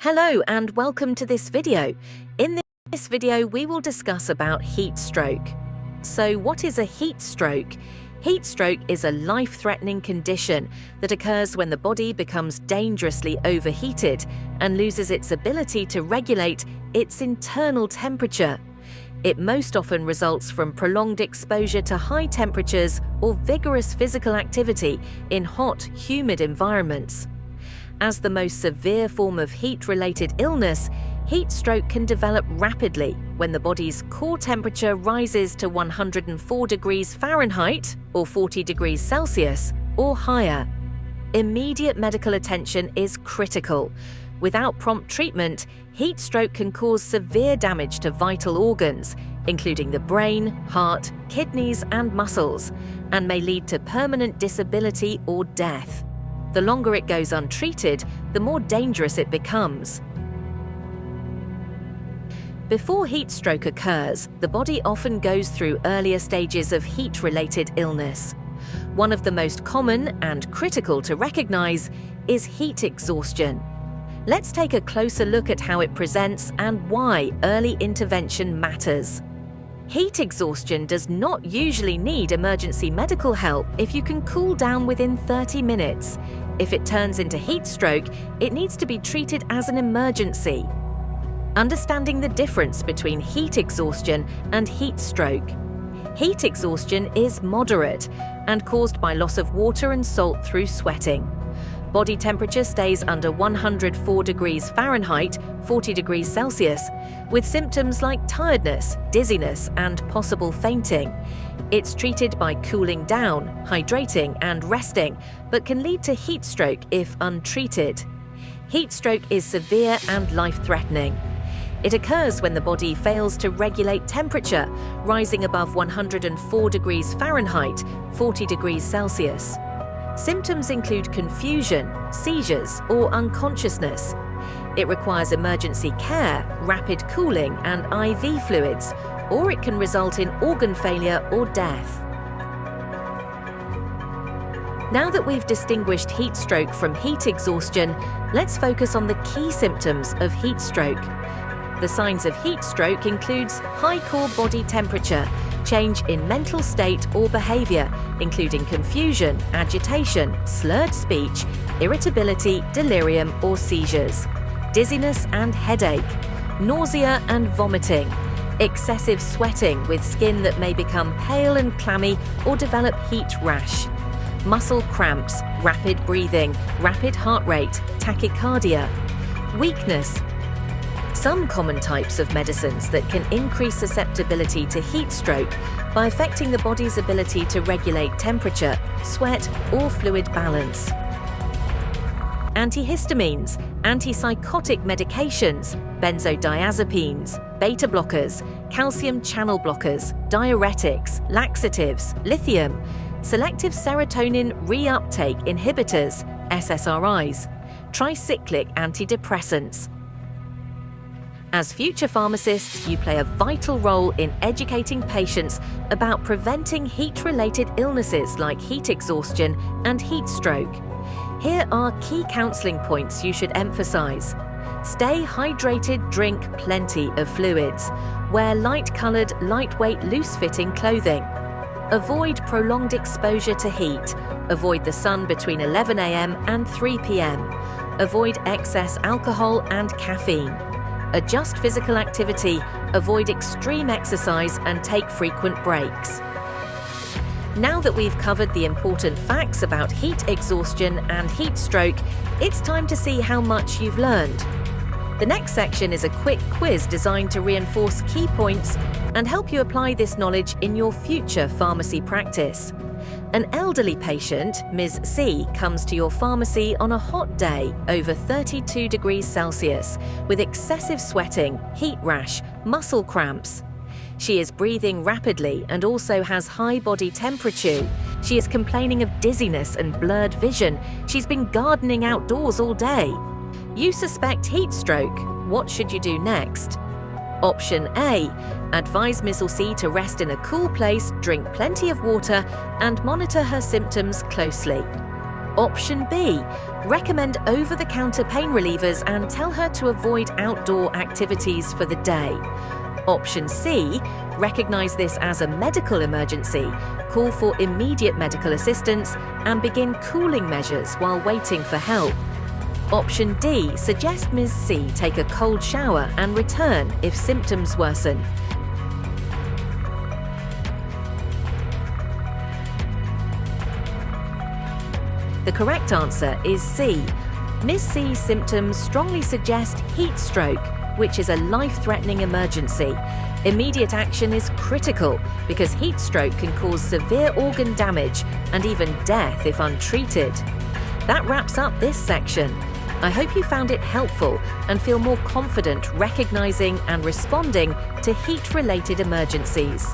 Hello and welcome to this video. In this video, we will discuss about heat stroke. So what is a heat stroke? Heat stroke is a life-threatening condition that occurs when the body becomes dangerously overheated and loses its ability to regulate its internal temperature. It most often results from prolonged exposure to high temperatures or vigorous physical activity in hot, humid environments. As the most severe form of heat-related illness, heat stroke can develop rapidly when the body's core temperature rises to 104 degrees Fahrenheit or 40 degrees Celsius or higher. Immediate medical attention is critical. Without prompt treatment, heat stroke can cause severe damage to vital organs, including the brain, heart, kidneys, and muscles, and may lead to permanent disability or death. The longer it goes untreated, the more dangerous it becomes. Before heat stroke occurs, the body often goes through earlier stages of heat-related illness. One of the most common and critical to recognize is heat exhaustion. Let's take a closer look at how it presents and why early intervention matters. Heat exhaustion does not usually need emergency medical help if you can cool down within 30 minutes. If it turns into heat stroke, it needs to be treated as an emergency. Understanding the difference between heat exhaustion and heat stroke. Heat exhaustion is moderate and caused by loss of water and salt through sweating. Body temperature stays under 104 degrees Fahrenheit, 40 degrees Celsius, with symptoms like tiredness, dizziness, and possible fainting. It's treated by cooling down, hydrating, and resting, but can lead to heat stroke if untreated. Heat stroke is severe and life-threatening. It occurs when the body fails to regulate temperature, rising above 104 degrees Fahrenheit, 40 degrees Celsius. Symptoms include confusion, seizures, or unconsciousness. It requires emergency care, rapid cooling, and IV fluids, or it can result in organ failure or death. Now that we've distinguished heat stroke from heat exhaustion, let's focus on the key symptoms of heat stroke. The signs of heat stroke includes high core body temperature, change in mental state or behavior, including confusion, agitation, slurred speech, irritability, delirium, or seizures, dizziness and headache, nausea and vomiting, excessive sweating with skin that may become pale and clammy or develop heat rash, muscle cramps, rapid breathing, rapid heart rate, tachycardia, weakness. Some common types of medicines that can increase susceptibility to heat stroke by affecting the body's ability to regulate temperature, sweat, or fluid balance. Antihistamines, antipsychotic medications, benzodiazepines, beta blockers, calcium channel blockers, diuretics, laxatives, lithium, selective serotonin reuptake inhibitors, SSRIs, tricyclic antidepressants. As future pharmacists, you play a vital role in educating patients about preventing heat-related illnesses like heat exhaustion and heat stroke. Here are key counseling points you should emphasize. Stay hydrated, drink plenty of fluids. Wear light-colored, lightweight, loose-fitting clothing. Avoid prolonged exposure to heat. Avoid the sun between 11 a.m. and 3 p.m. Avoid excess alcohol and caffeine. Adjust physical activity, avoid extreme exercise, and take frequent breaks. Now that we've covered the important facts about heat exhaustion and heat stroke, it's time to see how much you've learned. The next section is a quick quiz designed to reinforce key points and help you apply this knowledge in your future pharmacy practice. An elderly patient, Ms. C, comes to your pharmacy on a hot day over 32 degrees Celsius with excessive sweating, heat rash, muscle cramps. She is breathing rapidly and also has high body temperature. She is complaining of dizziness and blurred vision. She's been gardening outdoors all day. You suspect heat stroke. What should you do next? Option A. Advise Ms. C to rest in a cool place, drink plenty of water, and monitor her symptoms closely. Option B. Recommend over-the-counter pain relievers and tell her to avoid outdoor activities for the day. Option C, recognize this as a medical emergency, call for immediate medical assistance, and begin cooling measures while waiting for help. Option D, suggest Ms. C take a cold shower and return if symptoms worsen. The correct answer is C. Ms. C's symptoms strongly suggest heat stroke, which is a life-threatening emergency. Immediate action is critical because heat stroke can cause severe organ damage and even death if untreated. That wraps up this section. I hope you found it helpful and feel more confident recognizing and responding to heat-related emergencies.